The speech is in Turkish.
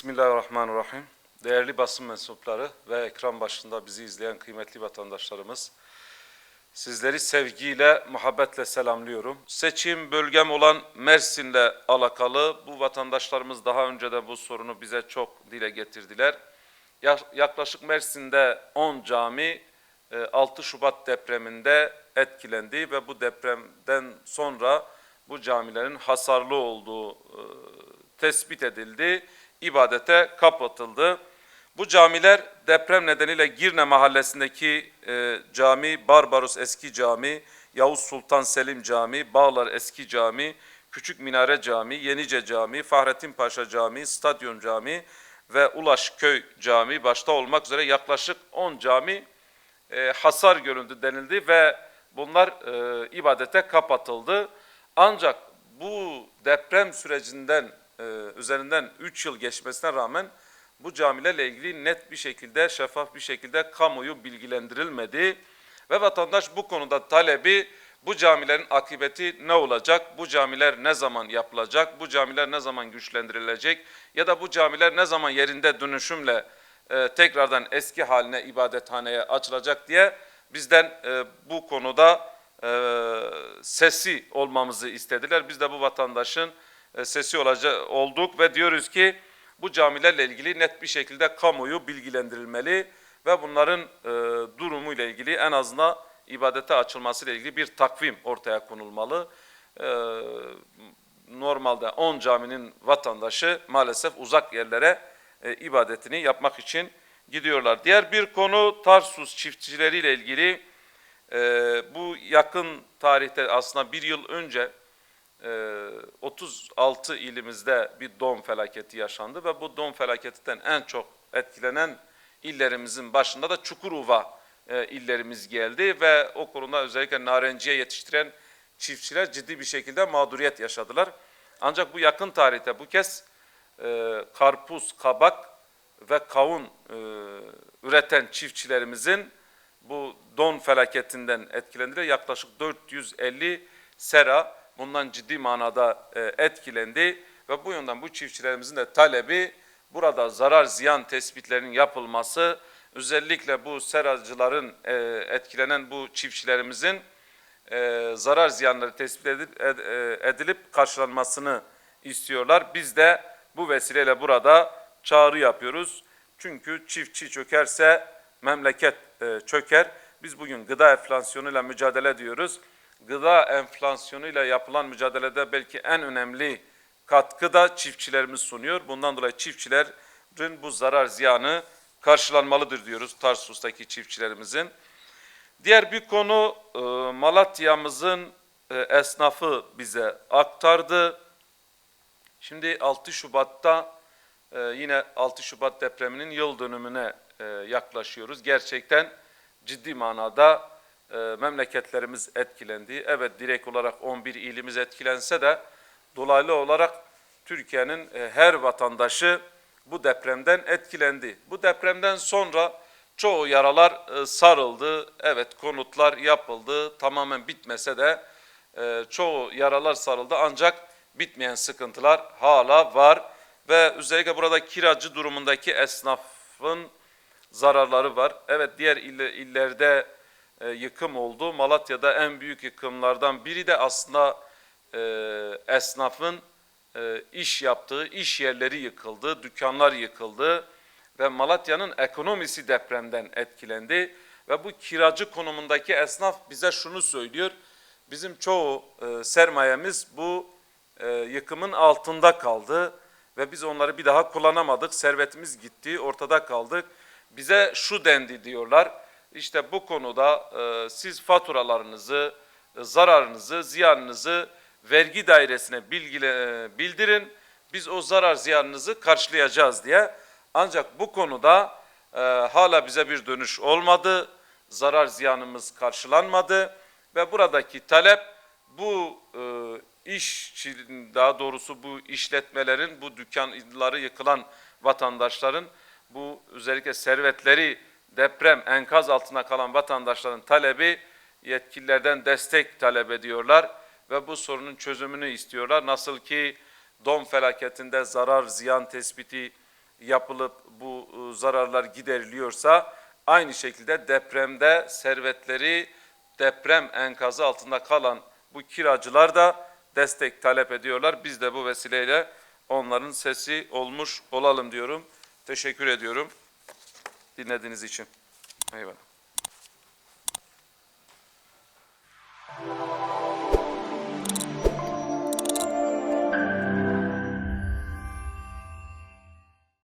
Bismillahirrahmanirrahim. Değerli basın mensupları ve ekran başında bizi izleyen kıymetli vatandaşlarımız, sizleri sevgiyle, muhabbetle selamlıyorum. Seçim bölgem olan Mersin'le alakalı bu vatandaşlarımız daha önce de bu sorunu bize çok dile getirdiler. Yaklaşık Mersin'de 10 cami 6 Şubat depreminde etkilendi ve bu depremden sonra bu camilerin hasarlı olduğu tespit edildi, ibadete kapatıldı. Bu camiler deprem nedeniyle Girne mahallesindeki cami, Barbaros Eski Cami, Yavuz Sultan Selim Cami, Bağlar Eski Cami, Küçük Minare Cami, Yenice Cami, Fahrettin Paşa Cami, Stadyum Cami ve Ulaşköy Cami başta olmak üzere yaklaşık 10 cami hasar görüldü denildi ve bunlar ibadete kapatıldı. Ancak bu deprem sürecinden üzerinden 3 yıl geçmesine rağmen bu camilerle ilgili net bir şekilde, şeffaf bir şekilde kamuoyu bilgilendirilmedi ve vatandaş bu konuda talebi, bu camilerin akıbeti ne olacak, bu camiler ne zaman yapılacak, bu camiler ne zaman güçlendirilecek ya da bu camiler ne zaman yerinde dönüşümle tekrardan eski haline ibadethaneye açılacak diye bizden bu konuda sesi olmamızı istediler. Biz de bu vatandaşın sesi olduk ve diyoruz ki bu camilerle ilgili net bir şekilde kamuoyu bilgilendirilmeli ve bunların durumu ile ilgili en azından ibadete açılması ile ilgili bir takvim ortaya konulmalı. Normalde 10 caminin vatandaşı maalesef uzak yerlere ibadetini yapmak için gidiyorlar. Diğer bir konu Tarsus çiftçileriyle ilgili. Bu yakın tarihte aslında bir yıl önce 36 ilimizde bir don felaketi yaşandı ve bu don felaketinden en çok etkilenen illerimizin başında da Çukurova illerimiz geldi ve o konuda özellikle narenciye yetiştiren çiftçiler ciddi bir şekilde mağduriyet yaşadılar. Ancak bu yakın tarihte bu kez karpuz, kabak ve kavun üreten çiftçilerimizin bu don felaketinden etkilendiler. Yaklaşık 450 sera bundan ciddi manada etkilendi ve bu yönden bu çiftçilerimizin de talebi burada zarar ziyan tespitlerinin yapılması, özellikle bu seracıların etkilenen bu çiftçilerimizin zarar ziyanları tespit edilip karşılanmasını istiyorlar. Biz de bu vesileyle burada çağrı yapıyoruz. Çünkü çiftçi çökerse memleket çöker. Biz bugün gıda enflasyonuyla mücadele ediyoruz. Gıda enflasyonuyla yapılan mücadelede belki en önemli katkı da çiftçilerimiz sunuyor. Bundan dolayı çiftçilerin bu zarar ziyanı karşılanmalıdır diyoruz Tarsus'taki çiftçilerimizin. Diğer bir konu Malatya'mızın esnafı bize aktardı. Şimdi 6 Şubat'ta yine 6 Şubat depreminin yıl dönümüne yaklaşıyoruz. Gerçekten ciddi manada memleketlerimiz etkilendi. Evet, direkt olarak 11 ilimiz etkilense de dolaylı olarak Türkiye'nin her vatandaşı bu depremden etkilendi. Bu depremden sonra çoğu yaralar sarıldı. Evet, konutlar yapıldı. Tamamen bitmese de çoğu yaralar sarıldı. Ancak bitmeyen sıkıntılar hala var. Ve özellikle burada kiracı durumundaki esnafın zararları var. Evet, diğer illerde yıkım oldu. Malatya'da en büyük yıkımlardan biri de aslında esnafın iş yaptığı iş yerleri yıkıldı, dükkanlar yıkıldı ve Malatya'nın ekonomisi depremden etkilendi. Ve bu kiracı konumundaki esnaf bize şunu söylüyor: bizim çoğu sermayemiz bu yıkımın altında kaldı ve biz onları bir daha kullanamadık, servetimiz gitti, ortada kaldık. Bize şu dendi diyorlar: İşte bu konuda siz faturalarınızı, zararınızı, ziyanınızı vergi dairesine bildirin. Biz o zarar ziyanınızı karşılayacağız diye. Ancak bu konuda hala bize bir dönüş olmadı. Zarar ziyanımız karşılanmadı ve buradaki talep bu daha doğrusu bu işletmelerin, bu dükkanları yıkılan vatandaşların, bu özellikle servetleri deprem enkaz altına kalan vatandaşların talebi, yetkililerden destek talep ediyorlar ve bu sorunun çözümünü istiyorlar. Nasıl ki don felaketinde zarar ziyan tespiti yapılıp bu zararlar gideriliyorsa aynı şekilde depremde servetleri deprem enkazı altında kalan bu kiracılar da destek talep ediyorlar. Biz de bu vesileyle onların sesi olmuş olalım diyorum. Teşekkür ediyorum dinlediğiniz için. Eyvallah.